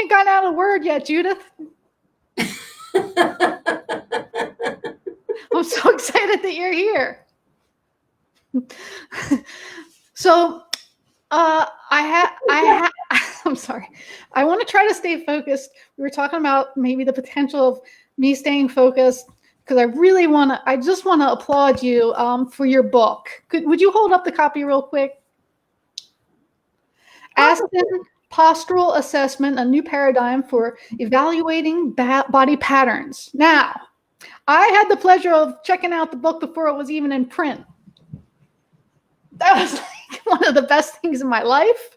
ain't gotten out a word yet, Judith. I'm so excited that you're here. So, I'm sorry. I want to try to stay focused. We were talking about maybe the potential of me staying focused because I just want to applaud you for your book. Would you hold up the copy real quick? Aston Postural Assessment, a New Paradigm for Evaluating Body Patterns. Now, I had the pleasure of checking out the book before it was even in print. That was like one of the best things in my life,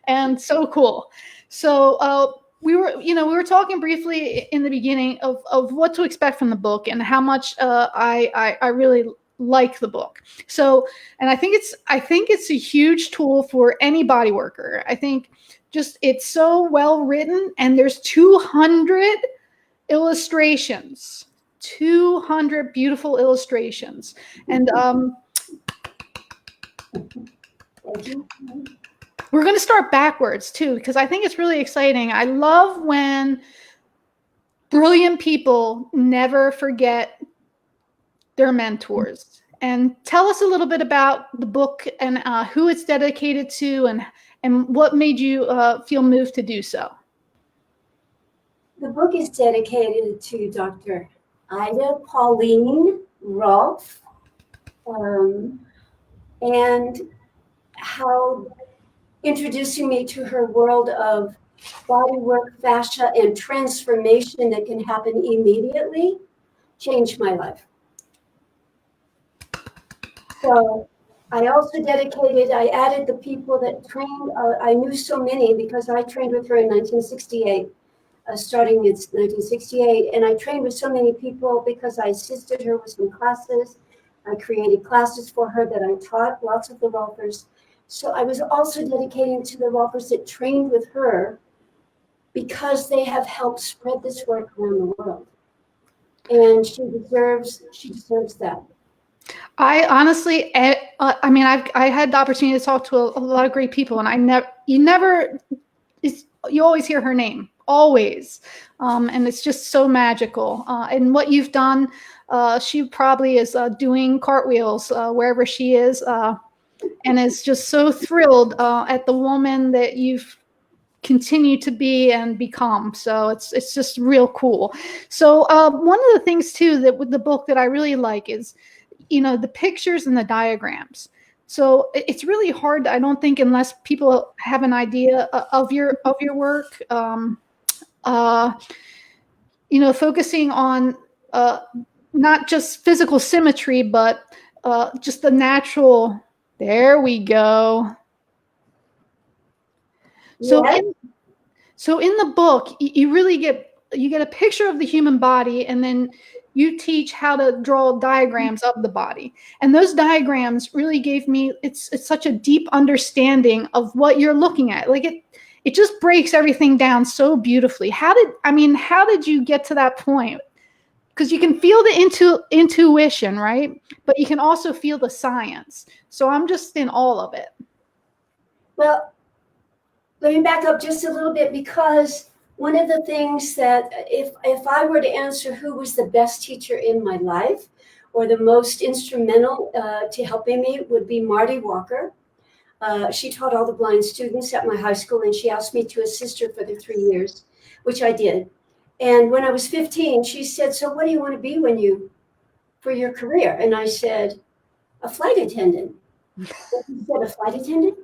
and so cool. So we were talking briefly in the beginning of what to expect from the book and how much I really like the book. So, and I think it's a huge tool for any body worker. I think just it's so well written, and there's 200 illustrations, 200 beautiful illustrations, and we're going to start backwards too, because I think it's really exciting. I love when brilliant people never forget their mentors. And tell us a little bit about the book and who it's dedicated to, and what made you feel moved to do so. The book is dedicated to Dr. Ida Pauline Rolfe, and how introducing me to her world of body work, fascia, and transformation that can happen immediately changed my life. So I also I added the people that trained. I knew so many because I trained with her in 1968, starting in 1968. And I trained with so many people because I assisted her with some classes. I created classes for her that I taught lots of the Rolfers. So I was also dedicating to the Rolfers that trained with her because they have helped spread this work around the world. And she deserves that. I honestly, I had the opportunity to talk to a lot of great people, and you always hear her name, always. And it's just so magical. And what you've done, she probably is doing cartwheels wherever she is, and is just so thrilled at the woman that you've continued to be and become. So it's just real cool. So one of the things too that with the book that I really like is, the pictures and the diagrams. So it's really hard, I don't think, unless people have an idea of your work, focusing on not just physical symmetry, but just the natural. There we go. So, Yes. in the book, you really get a picture of the human body, and then you teach how to draw diagrams of the body. And those diagrams really gave me it's such a deep understanding of what you're looking at. Like it just breaks everything down so beautifully. How did you get to that point? Because you can feel the intuition, right? But you can also feel the science. So I'm just in all of it. Well, let me back up just a little bit, because one of the things that if I were to answer who was the best teacher in my life or the most instrumental to helping me would be Marty Walker. She taught all the blind students at my high school, and she asked me to assist her for the 3 years, which I did. And when I was 15, she said, "So what do you want to be for your career?" And I said, "A flight attendant." And she said, "A flight attendant?"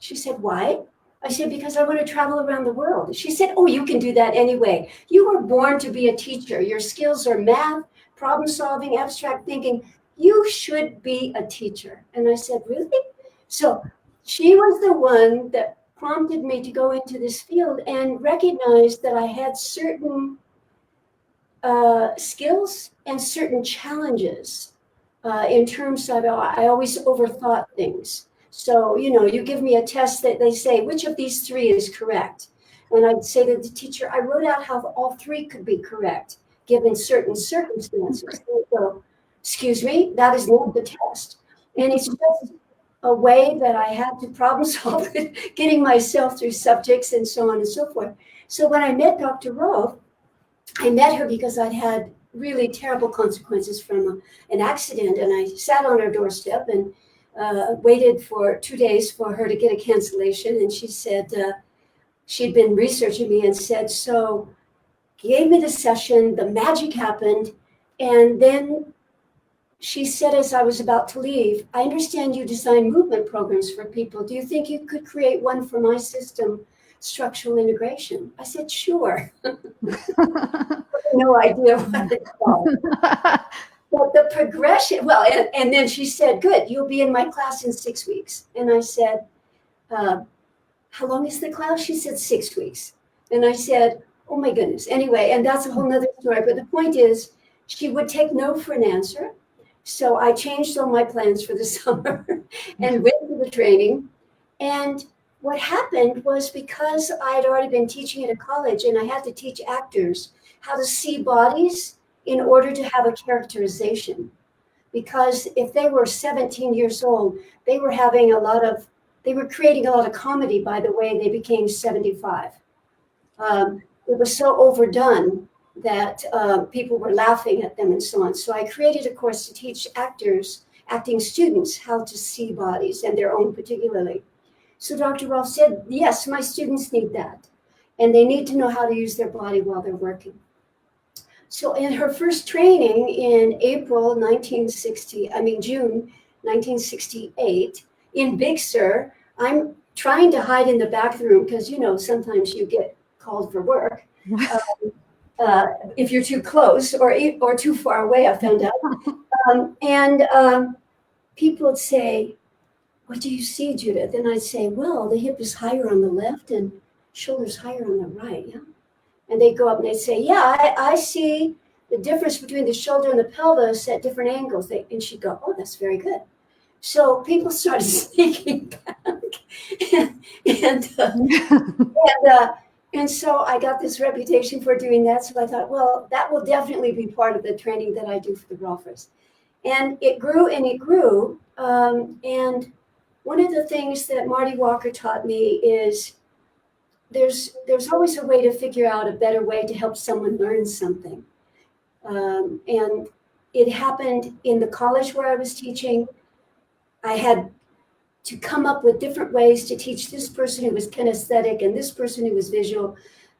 She said, "Why?" I said, "Because I want to travel around the world." She said, "Oh, you can do that anyway. You were born to be a teacher. Your skills are math, problem solving, abstract thinking. You should be a teacher." And I said, "Really?" So she was the one that prompted me to go into this field and recognize that I had certain skills and certain challenges in terms of I always overthought things. So, you give me a test that they say, which of these three is correct? And I'd say to the teacher, I wrote out how all three could be correct, given certain circumstances. So, excuse me, that is not the test. And it's just a way that I had to problem solve it, getting myself through subjects and so on and so forth. So when I met Dr. Rolfe, I met her because I'd had really terrible consequences from an accident, and I sat on her doorstep and waited for 2 days for her to get a cancellation. And she said she'd been researching me and said, so gave me the session, the magic happened, and then she said as I was about to leave, I understand you design movement programs for people. Do you think you could create one for my system, structural integration? I said, sure. No idea what it's called. But the progression, well, and then she said, good, you'll be in my class in 6 weeks. And I said, how long is the class? She said 6 weeks. And I said, oh my goodness. Anyway, and that's a whole nother story. But the point is, she would take no for an answer. So I changed all my plans for the summer and went to the training. And what happened was, because I had already been teaching at a college and I had to teach actors how to see bodies in order to have a characterization. Because if they were 17 years old, they were creating a lot of comedy by the way they became 75. It was so overdone that people were laughing at them and so on. So I created a course to teach acting students, how to see bodies, and their own particularly. So Dr. Rolfe said, yes, my students need that. And they need to know how to use their body while they're working. So in her first training in June 1968, in Big Sur, I'm trying to hide in the back room because, sometimes you get called for work. If you're too close or too far away, I found out. People would say, what do you see, Judith? And I'd say, well, the hip is higher on the left and shoulders higher on the right. Yeah. And they'd go up and they'd say, yeah, I see the difference between the shoulder and the pelvis at different angles. And she'd go, oh, that's very good. So people started sneaking back. And so I got this reputation for doing that. So I thought, well, that will definitely be part of the training that I do for the Rolfers. And it grew and it grew. And one of the things that Marty Walker taught me is there's always a way to figure out a better way to help someone learn something. And it happened in the college where I was teaching. I had to come up with different ways to teach this person who was kinesthetic and this person who was visual.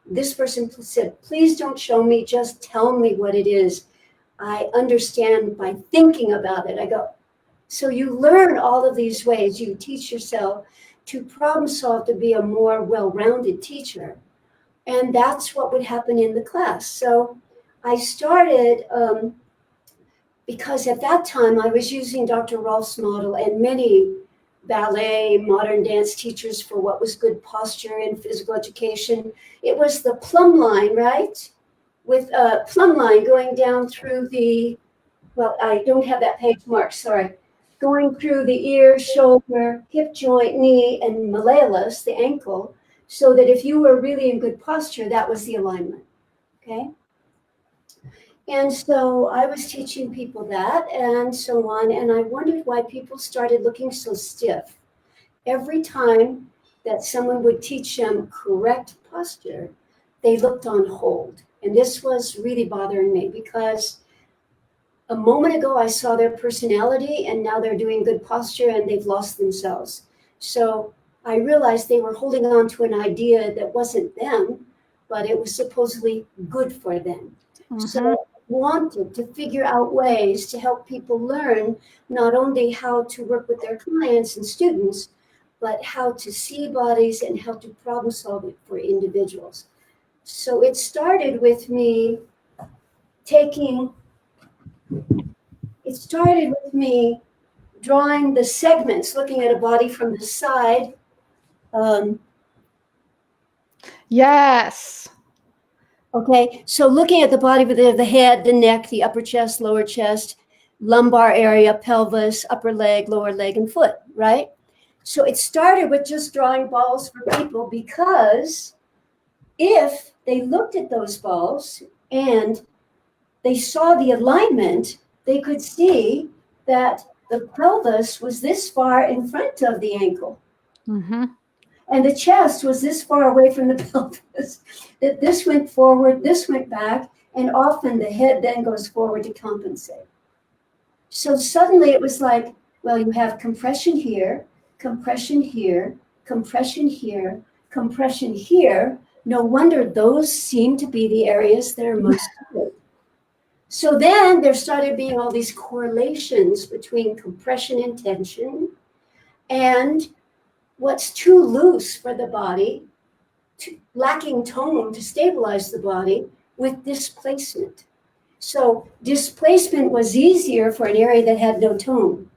This person said, please don't show me, just tell me what it is. I understand by thinking about it. I go, so you learn all of these ways. You teach yourself to problem solve, to be a more well-rounded teacher. And that's what would happen in the class. So I started, because at that time I was using Dr. Rolfe's model and many ballet, modern dance teachers for what was good posture and physical education. It was the plumb line, right? With a plumb line going down through I don't have that page marked, sorry. Going through the ear, shoulder, hip joint, knee, and malleolus, the ankle, so that if you were really in good posture, that was the alignment, okay? And so I was teaching people that and so on, and I wondered why people started looking so stiff. Every time that someone would teach them correct posture, they looked on hold. And this was really bothering me because a moment ago I saw their personality and now they're doing good posture and they've lost themselves. So I realized they were holding on to an idea that wasn't them, but it was supposedly good for them. Mm-hmm. So wanted to figure out ways to help people learn not only how to work with their clients and students, but how to see bodies and how to problem solve it for individuals. So it started with me drawing the segments, looking at a body from the side. Yes. Okay, so looking at the body with the head, the neck, the upper chest, lower chest, lumbar area, pelvis, upper leg, lower leg, and foot, right? So it started with just drawing balls for people because if they looked at those balls and they saw the alignment, they could see that the pelvis was this far in front of the ankle. Mm-hmm. And the chest was this far away from the pelvis that this went forward, this went back, and often the head then goes forward to compensate. So suddenly it was like, well, you have compression here, compression here, compression here, compression here. No wonder those seem to be the areas that are most good. So then there started being all these correlations between compression and tension and what's too loose for the body, lacking tone to stabilize the body, with displacement. So displacement was easier for an area that had no tone,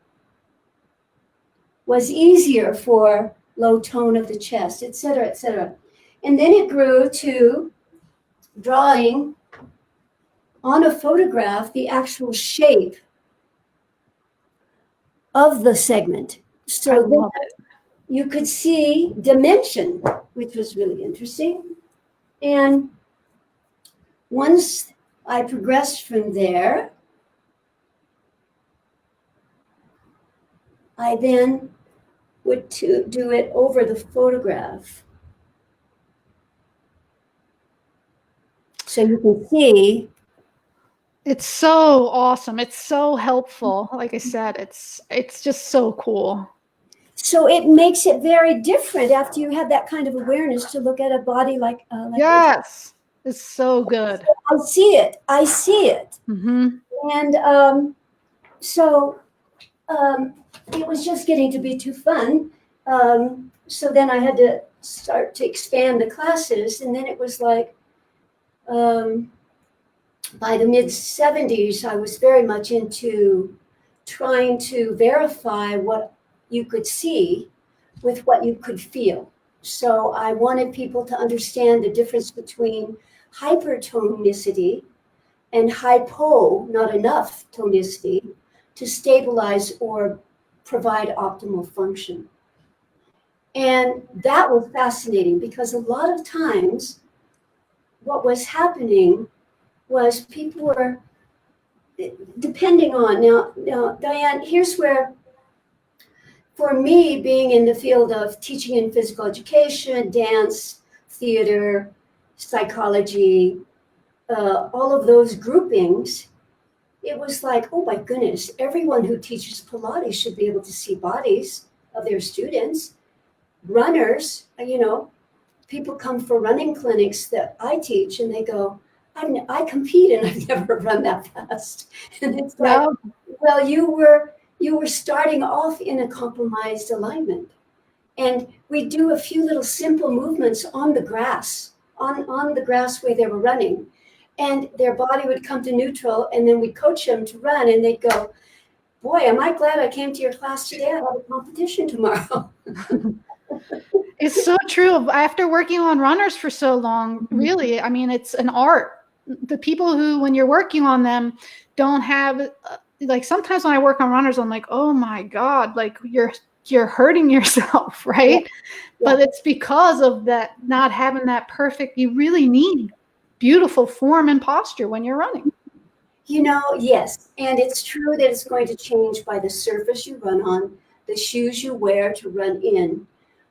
was easier for low tone of the chest, et cetera, et cetera. And then it grew to drawing on a photograph the actual shape of the segment. So that you could see dimension, which was really interesting. And once I progressed from there, I then would do it over the photograph. So you can see. It's so awesome. It's so helpful. Like I said, it's just so cool. So it makes it very different after you have that kind of awareness to look at a body like yes, it's so good. I see it. I see it. Mm-hmm. And so it was just getting to be too fun. So then I had to start to expand the classes, and then it was like by the mid-70s, I was very much into trying to verify what you could see with what you could feel. So I wanted people to understand the difference between hypertonicity and hypo, not enough tonicity, to stabilize or provide optimal function. And that was fascinating because a lot of times what was happening was people were depending on, now Diane, here's where, for me, being in the field of teaching in physical education, dance, theater, psychology, all of those groupings, it was like, oh my goodness, everyone who teaches Pilates should be able to see bodies of their students. Runners, people come for running clinics that I teach and they go, I compete and I've never run that fast. And it's like, well, you were starting off in a compromised alignment. And we do a few little simple movements on the grass, on the grass where they were running. And their body would come to neutral, and then we coach them to run, and they'd go, boy, am I glad I came to your class today. I have a competition tomorrow. It's so true. After working on runners for so long, really, I mean, it's an art. The people who, when you're working on them, don't have, like, sometimes when I work on runners, I'm like, oh my God, like you're hurting yourself, right? Yeah. But it's because of that, not having that perfect, you really need beautiful form and posture when you're running. Yes. And it's true that it's going to change by the surface you run on, the shoes you wear to run in,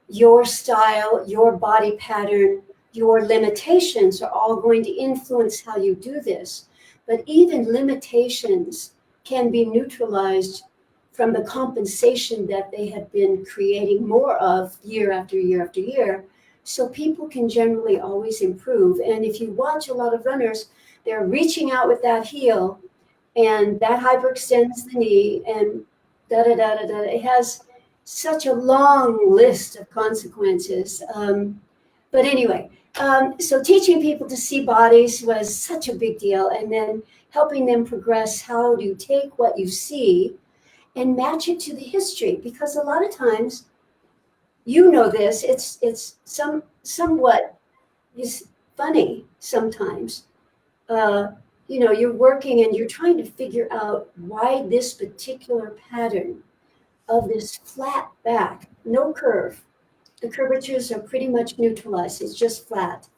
your style, your body pattern, your limitations are all going to influence how you do this. But even limitations can be neutralized from the compensation that they have been creating more of year after year after year. So people can generally always improve. And if you watch a lot of runners, they're reaching out with that heel, and that hyperextends the knee, and da-da-da-da-da. It has such a long list of consequences. But anyway, so teaching people to see bodies was such a big deal. And then helping them progress how to take what you see and match it to the history. Because a lot of times, this, it's somewhat is funny sometimes. You're working and you're trying to figure out why this particular pattern of this flat back, no curve. The curvatures are pretty much neutralized. It's just flat.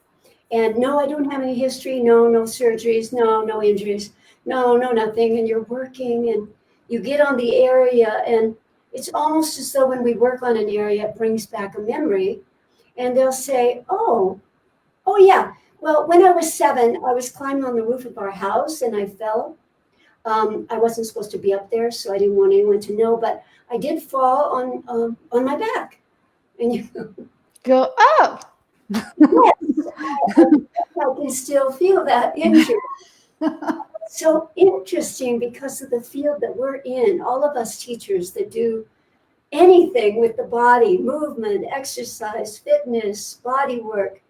And no, I don't have any history. No surgeries. No injuries. No, nothing. And you're working and you get on the area, and it's almost as though when we work on an area, it brings back a memory. And they'll say, oh yeah, well, when I was 7, I was climbing on the roof of our house and I fell. I wasn't supposed to be up there, so I didn't want anyone to know, but I did fall on my back. And you Go, oh. yes, I can still feel that injury. So interesting because of the field that we're in, all of us teachers that do anything with the body, movement, exercise, fitness, body work,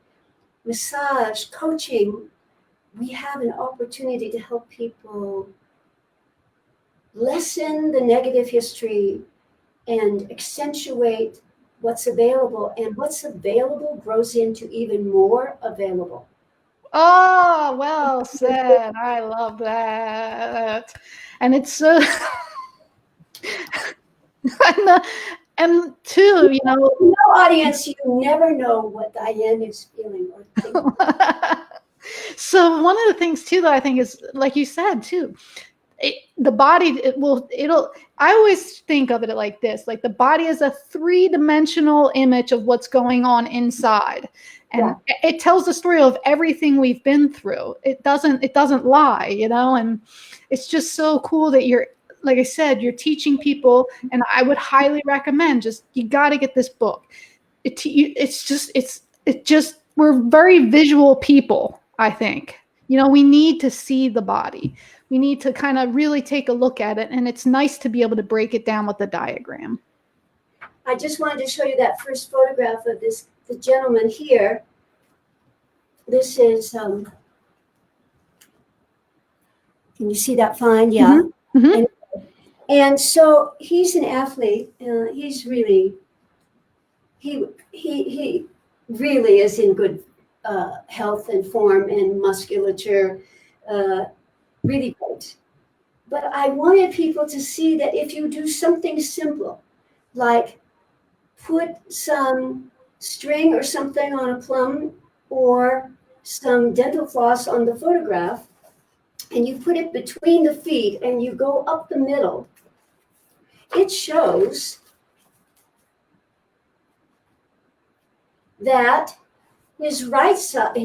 massage, coaching, we have an opportunity to help people lessen the negative history and accentuate what's available. And what's available grows into even more available. Oh, well said. I love that. And it's so and too, you know, No audience, you never know what Diane is feeling or thinking. So one of the things too that I think is, like you said too, the body, it'll I always think of it like this, like the body is a 3-dimensional image of what's going on inside, and it tells the story of everything we've been through. It doesn't lie, you know. And it's just so cool that you're, like I said, you're teaching people, and I would highly recommend, just, you got to get this book. It's just we're very visual people, I think. You know, we need to see the body. We need to kind of really take a look at it, and it's nice to be able to break it down with a diagram. I just wanted to show you that first photograph of the gentleman here. This is, can you see that fine? Yeah. Mm-hmm. Mm-hmm. And so he's an athlete. He's really, he really is in good health and form and musculature, really great. But I wanted people to see that if you do something simple, like put some string or something on a plum or some dental floss on the photograph, and you put it between the feet and you go up the middle, it shows that his right side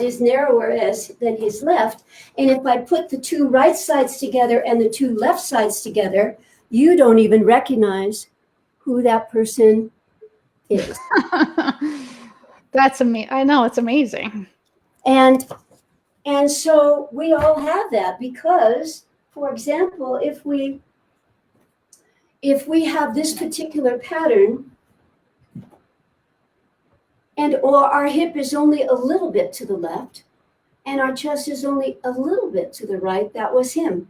is narrower than his left. And if I put the 2 right sides together and the 2 left sides together, you don't even recognize who that person is. That's amazing. I know, it's amazing. And so we all have that because, for example, if we have this particular pattern, or our hip is only a little bit to the left and our chest is only a little bit to the right, that was him.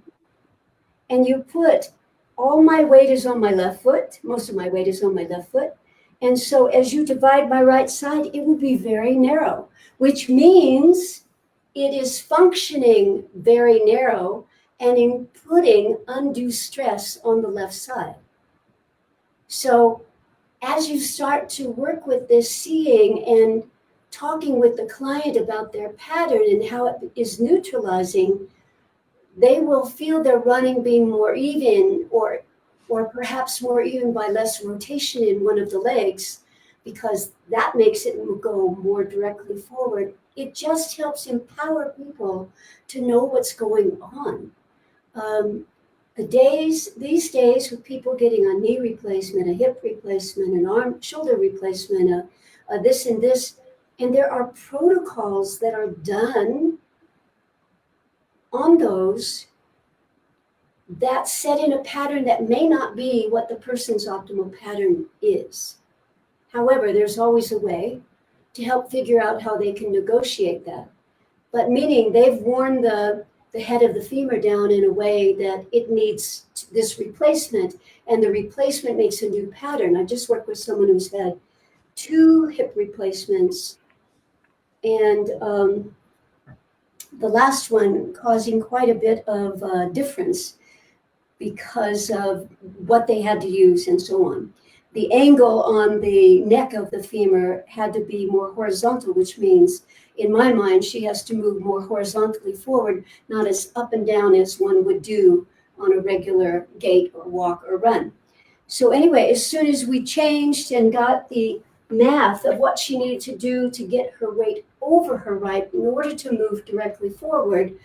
And you put, all my weight is on my left foot, most of my weight is on my left foot. And so as you divide my right side, it will be very narrow, which means it is functioning very narrow and putting undue stress on the left side. So as you start to work with this seeing and talking with the client about their pattern and how it is neutralizing, they will feel their running being more even, or perhaps more even by less rotation in one of the legs, because that makes it go more directly forward. It just helps empower people to know what's going on. These days with people getting a knee replacement, a hip replacement, an arm, shoulder replacement, this and this, and there are protocols that are done on those that set in a pattern that may not be what the person's optimal pattern is. However, there's always a way to help figure out how they can negotiate that. But meaning they've worn the head of the femur down in a way that it needs this replacement, and the replacement makes a new pattern. I just worked with someone who's had 2 hip replacements, and the last one causing quite a bit of difference because of what they had to use and so on. The angle on the neck of the femur had to be more horizontal, which means, in my mind, she has to move more horizontally forward, not as up and down as one would do on a regular gait or walk or run. So anyway, as soon as we changed and got the math of what she needed to do to get her weight over her right in order to move directly forward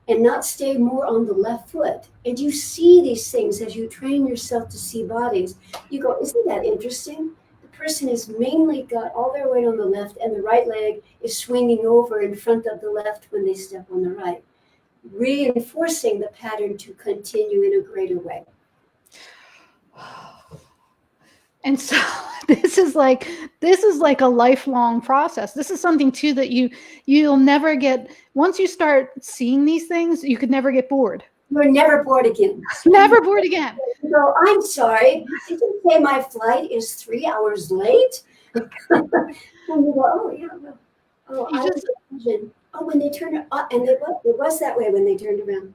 and not stay more on the left foot. And you see these things as you train yourself to see bodies. You go, isn't that interesting? The person has mainly got all their weight on the left and the right leg is swinging over in front of the left when they step on the right, reinforcing the pattern to continue in a greater way. And so this is like a lifelong process. This is something too that you'll never get, once you start seeing these things, you could never get bored. You're never bored again. Never bored again. So I'm sorry, did you say my flight is 3 hours late? And you go, oh yeah, well, oh, I just imagine. Oh, when they turned and it was that way when they turned around.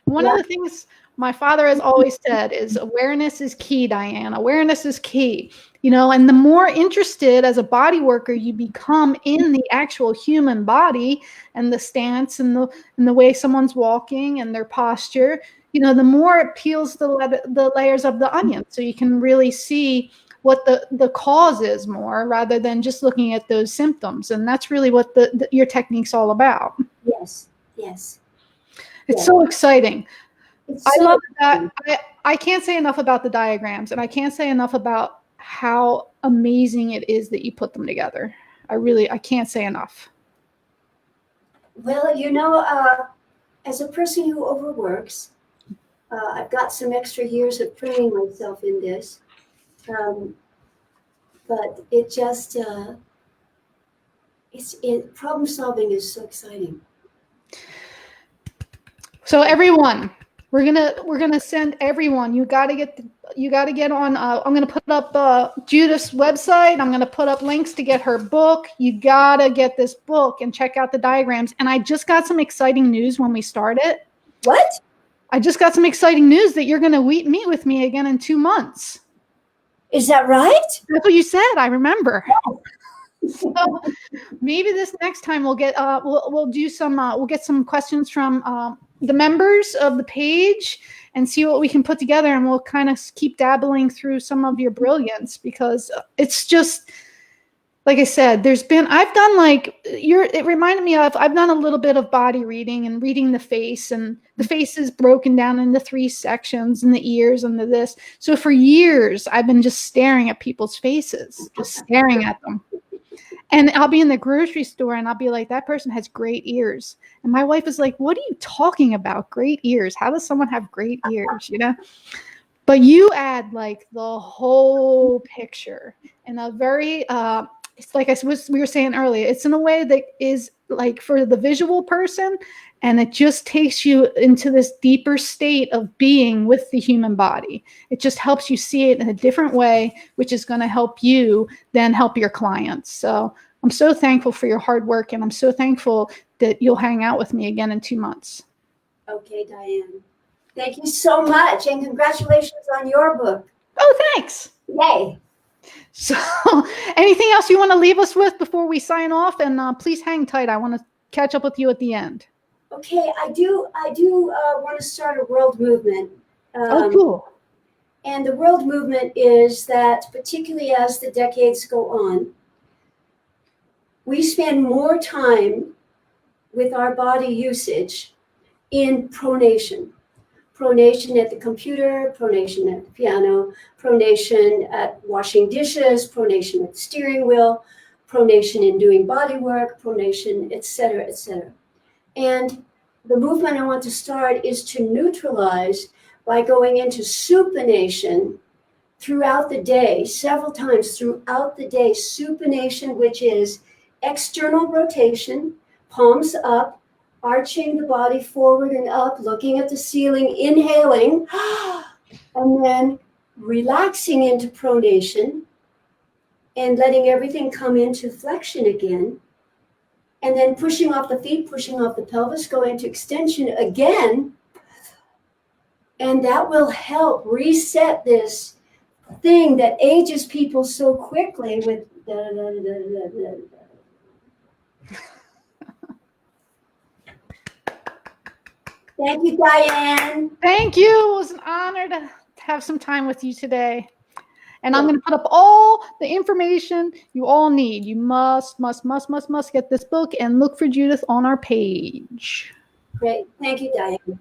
One of the things my father has always said is awareness is key, Diane. Awareness is key. And the more interested as a body worker you become in the actual human body and the stance and the way someone's walking and their posture, the more it peels the layers of the onion. So you can really see what the cause is more rather than just looking at those symptoms. And that's really what your technique's all about. Yes. It's so exciting. I love exciting. that. I can't say enough about the diagrams, and I can't say enough about how amazing it is that you put them together. I can't say enough. Well, as a person who overworks, I've got some extra years of training myself in this. But it just, problem solving is so exciting. So everyone, we're gonna send everyone. You gotta get on. I'm gonna put up Judith's website. I'm gonna put up links to get her book. You gotta get this book and check out the diagrams. And I just got some exciting news when we started. What? I just got some exciting news that you're gonna meet with me again in 2 months. Is that right? That's what you said. I remember. So maybe this next time we'll get we'll do some we'll get some questions from the members of the page and see what we can put together, and we'll kind of keep dabbling through some of your brilliance, because it's just like I said, I've done a little bit of body reading and reading the face, and the face is broken down into 3 sections, and the ears and this. So for years I've been just staring at people's faces, just staring at them. And I'll be in the grocery store and I'll be like, that person has great ears. And my wife is like, what are you talking about? Great ears? How does someone have great ears? But you add like the whole picture in a very, it's like we were saying earlier, it's in a way that is like for the visual person, and it just takes you into this deeper state of being with the human body. It just helps you see it in a different way, which is going to help you then help your clients. So I'm so thankful for your hard work, and I'm so thankful that you'll hang out with me again in 2 months. Okay, Diane. Thank you so much, and congratulations on your book. Oh, thanks. Yay. So anything else you want to leave us with before we sign off? And please hang tight. I want to catch up with you at the end. Okay, I do want to start a world movement. Oh, cool. And the world movement is that, particularly as the decades go on, we spend more time with our body usage in pronation. Pronation at the computer, pronation at the piano, pronation at washing dishes, pronation at the steering wheel, pronation in doing body work, pronation, etc., etc. And the movement I want to start is to neutralize by going into supination throughout the day, several times throughout the day. Supination, which is external rotation, palms up, arching the body forward and up, looking at the ceiling, inhaling, and then relaxing into pronation and letting everything come into flexion again. And then pushing off the feet, pushing off the pelvis, go into extension again. And that will help reset this thing that ages people so quickly with Thank you, Diane. Thank you. It was an honor to have some time with you today. And I'm going to put up all the information you all need. You must get this book and look for Judith on our page. Great. Thank you, Diane.